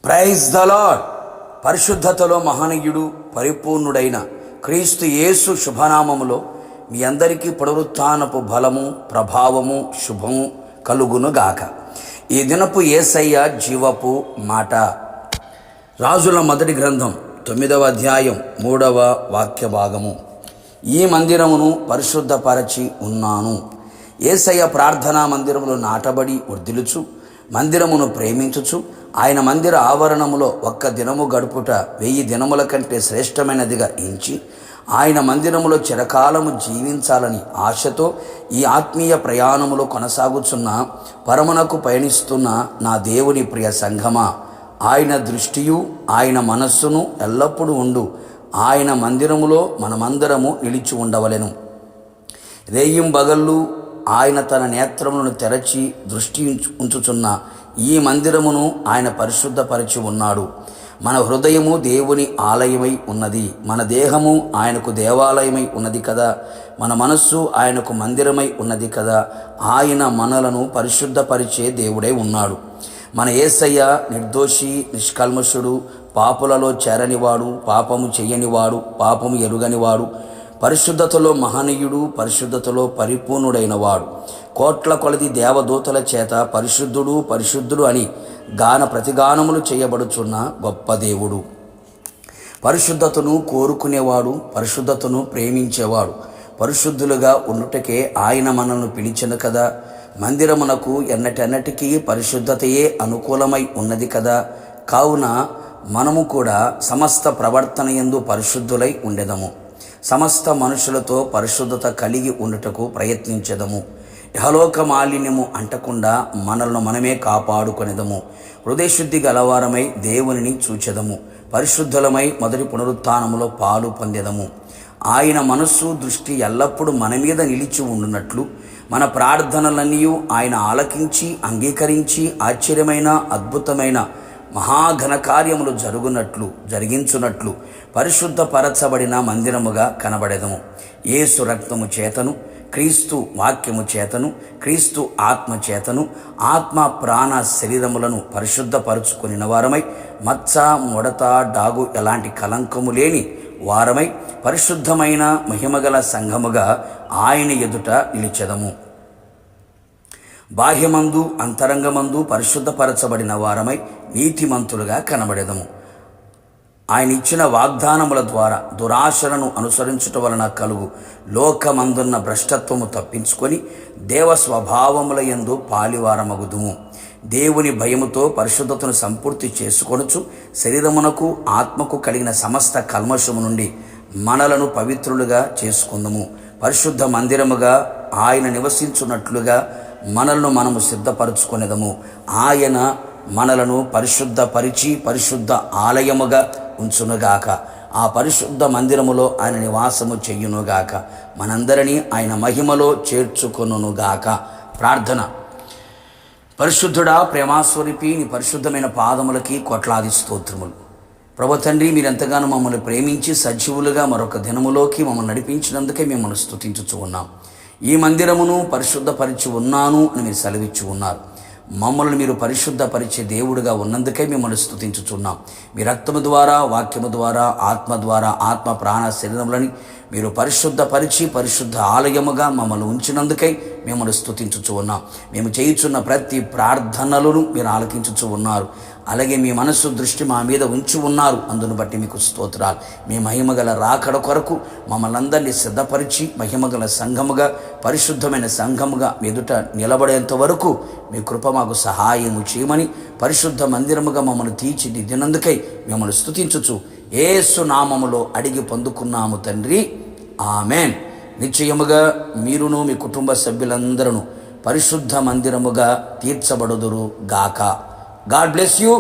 Praise the lord. పరిశుద్ధతలో మహనీయుడు పరిపూర్ణుడైన క్రీస్తు యేసు శుభనామములో మీ అందరికీ పునరుత్థానపు బలము, ప్రభావము, శుభము కలుగునుగాక. ఈ దినపు యేసయ్య జీవపు మాట. రాజుల మొదటి గ్రంథం 9వ అధ్యాయం 3వ వాక్య భాగము. ఈ మందిరమును పరిశుద్ధపరచి ఉన్నాను. యేసయ్య ప్రార్థనా మందిరములో నాటబడి వర్ధిల్లుచు, మందిరమును ప్రేమించుచు, ఆయన మందిర ఆవరణములో ఒక్క దినము గడుపుట 1000 దినముల కంటే శ్రేష్టమైనదిగా ఎంచి, ఆయన మందిరములో చిరకాలము జీవించాలని ఆశతో ఈ ఆత్మీయ ప్రయాణములో కొనసాగుచున్న, పరమునకు పయనిస్తున్న నా దేవుని ప్రియ సంఘమా, ఆయన దృష్టియు ఆయన మనస్సును ఎల్లప్పుడూ ఉండు ఆయన మందిరములో మనమందరము నిలిచి ఉండవలెను. రేయింబగళ్ళు ఆయన తన నేత్రములను తెరచి దృష్టి ఉంచుచున్న ఈ మందిరమును ఆయన పరిశుద్ధపరిచి ఉన్నాడు. మన హృదయము దేవుని ఆలయమై ఉన్నది, మన దేహము ఆయనకు దేవాలయమై ఉన్నది కదా, మన మనస్సు ఆయనకు మందిరమై ఉన్నది కదా. ఆయన మనలను పరిశుద్ధపరిచే దేవుడై ఉన్నాడు. మన యేసయ్య నిర్దోషి, నిష్కల్మషుడు, పాపులలో చేరనివాడు, పాపము చెయ్యనివాడు, పాపము ఎరుగనివాడు, పరిశుద్ధతలో మహనీయుడు, పరిశుద్ధతలో పరిపూర్ణుడైన వాడు. కోట్ల కొలది దేవదూతల చేత పరిశుద్ధుడు పరిశుద్ధుడు అని ప్రతిగానములు చేయబడుచున్న గొప్ప దేవుడు. పరిశుద్ధతను కోరుకునేవాడు, పరిశుద్ధతను ప్రేమించేవాడు. పరిశుద్ధులుగా ఉండుటకే ఆయన మనల్ని పిలిచెను కదా. మందిరమునకు ఎన్నటెన్నటికీ పరిశుద్ధతయే అనుకూలమై ఉన్నది కదా. కావున మనము కూడా సమస్త ప్రవర్తన యందు పరిశుద్ధులై ఉండెదము. సమస్త మనుషులతో పరిశుద్ధత కలిగి ఉండుటకు ప్రయత్నించెదము. ఇహలోక మాలిన్యము అంటకుండా మనలను మనమే కాపాడుకొనేదము. హృదయశుద్ధి గలవారమై దేవునిని చూచెదము. పరిశుద్ధులమై మొదటి పునరుత్థానములో పాలు పొందెదము. ఆయన మనస్సు దృష్టి ఎల్లప్పుడూ మన మీద నిలిచి ఉండునట్లు, మన ప్రార్థనలన్నీ ఆయన ఆలకించి అంగీకరించి ఆశ్చర్యమైన అద్భుతమైన మహాఘన కార్యములు జరిగించున్నట్లు పరిశుద్ధపరచబడిన మందిరముగా కనబడెదము. యేసు రక్తము చేతను, క్రీస్తు వాక్యము చేతను, క్రీస్తు ఆత్మ చేతను, ఆత్మ ప్రాణ శరీరములను పరిశుద్ధపరుచుకుని వారమై, మచ్చ, ముడత, డాగు ఎలాంటి కలంకము లేని వారమై పరిశుద్ధమైన మహిమగల సంఘముగా ఆయన ఎదుట నిలిచెదము. బాహ్యమందు అంతరంగమందు పరిశుద్ధపరచబడిన వారమై నీతిమంతులుగా కనబడెదము. ఆయన ఇచ్చిన వాగ్దానముల ద్వారా దురాశలను అనుసరించుట వలన కలుగు లోకమందున్న భ్రష్టత్వము తప్పించుకొని దేవ స్వభావముల యందు పాలివారమగుదుము. దేవుని భయముతో పరిశుద్ధతను సంపూర్తి చేసుకొనుచు, శరీరమునకు ఆత్మకు కలిగిన సమస్త కల్మషము నుండి మనలను పవిత్రులుగా చేసుకుందుము. పరిశుద్ధ మందిరముగా ఆయన నివసించున్నట్లుగా మనలను మనము సిద్ధపరచుకొనేదము. ఆయన మనలను పరిశుద్ధపరిచి పరిశుద్ధ ఆలయముగా ఉంచునుగాక. ఆ పరిశుద్ధ మందిరములో ఆయన నివాసము చెయ్యునుగాక. మనందరినీ ఆయన మహిమలో చేర్చుకొనుగాక. ప్రార్థన. పరిశుద్ధుడా, ప్రేమాస్వరూపి, నీ పరిశుద్ధమైన పాదములకి కోట్లాది స్తోత్రములు. ప్రభు తండ్రి, మీరెంతగానో మమ్మల్ని ప్రేమించి సజీవులుగా మరొక దినములోకి మమ్మల్ని నడిపించినందుకే మిమ్మల్ని స్తుతించుచు ఉన్నాం. ఈ మందిరమును పరిశుద్ధపరిచి ఉన్నాను అని మీరు సెలవిచ్చి ఉన్నారు. మమ్మల్ని మీరు పరిశుద్ధపరిచే దేవుడిగా ఉన్నందుకే మిమ్మల్ని స్తుతించుచున్నాం. మీ రక్తము ద్వారా, వాక్యము ద్వారా, ఆత్మ ద్వారా, ఆత్మ ప్రాణ శరీరములని మీరు పరిశుద్ధపరిచి పరిశుద్ధ ఆలయముగా మమ్మల్ని ఉంచినందుకై మిమ్మల్ని స్తుతించుచు ఉన్నాం. మేము చేయుచున్న ప్రతి ప్రార్థనలను మీరు ఆలకించుచు ఉన్నారు. అలాగే మీ మనస్సు దృష్టి మా మీద ఉంచి ఉన్నారు. అందును బట్టి మీకు స్తోత్రాలు. మీ మహిమగల రాకడ కొరకు మమ్మల్ని అందరినీ సిద్ధపరిచి మహిమగల సంఘముగా, పరిశుద్ధమైన సంఘముగా ఎదుట నిలబడేంత వరకు మీ కృప మాకు సహాయము చేయమని, పరిశుద్ధ మందిరముగా మమ్మల్ని తీర్చిదిద్దినందుకై మిమ్మల్ని స్తుతించుచు యేసు నామములో అడిగి పొందుకున్నాము తండ్రి, ఆమెన్. నిశ్చయముగా మీరును మీ కుటుంబ సభ్యులందరూ పరిశుద్ధ మందిరముగా తీర్చబడుదురు గాక. God bless you.